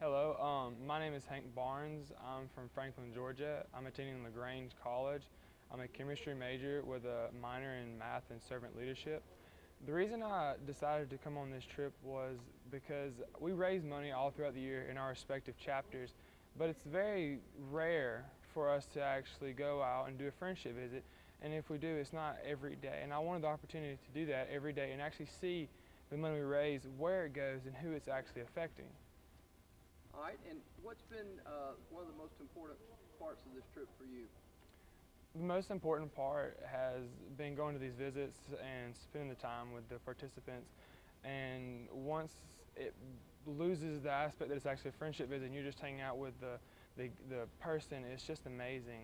Hello, my name is Hank Barnes. I'm from Franklin, Georgia. I'm attending LaGrange College. I'm a chemistry major with a minor in math and servant leadership. The reason I decided to come on this trip was because we raise money all throughout the year in our respective chapters, but it's very rare for us to actually go out and do a friendship visit. And if we do, it's not every day. And I wanted the opportunity to do that every day and actually see the money we raise, where it goes, and who it's actually affecting. All right, and what's been one of the most important parts of this trip for you? The most important part has been going to these visits and spending the time with the participants. And once it loses the aspect that it's actually a friendship visit and you're just hanging out with the person, it's just amazing.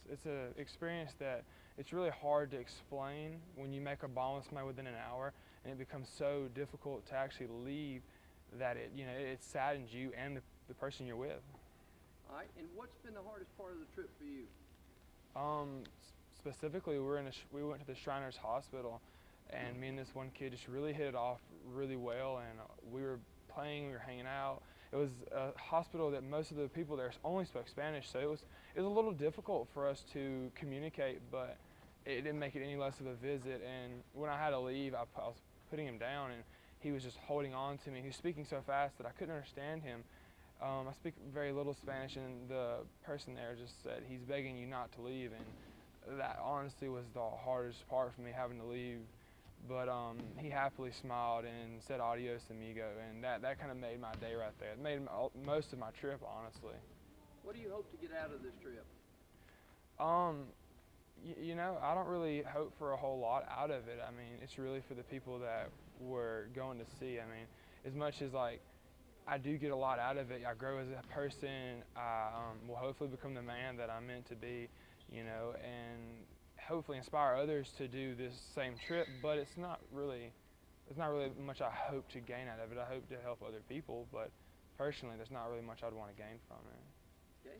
It's an experience that it's really hard to explain when you make a bond with somebody within an hour, and it becomes so difficult to actually leave that it saddens you and the person you're with. All right, and what's been the hardest part of the trip for you? Specifically, we went to the Shriners Hospital, and me and this one kid just really hit it off really well, and we were playing, we were hanging out. It was a hospital that most of the people there only spoke Spanish, so it was a little difficult for us to communicate, but it didn't make it any less of a visit. And when I had to leave, I was putting him down, and he was just holding on to me. He was speaking so fast that I couldn't understand him. I speak very little Spanish, and the person there just said, he's begging you not to leave, and that honestly was the hardest part for me, having to leave. But he happily smiled and said adios amigo, and that kind of made my day right there. It made most of my trip, honestly. What do you hope to get out of this trip? I don't really hope for a whole lot out of it. I mean, it's really for the people that we're going to see. I mean, as much as I do get a lot out of it. I grow as a person. I will hopefully become the man that I'm meant to be, and hopefully inspire others to do this same trip. But it's not really much I hope to gain out of it. I hope to help other people, but personally, there's not really much I'd want to gain from it. Okay.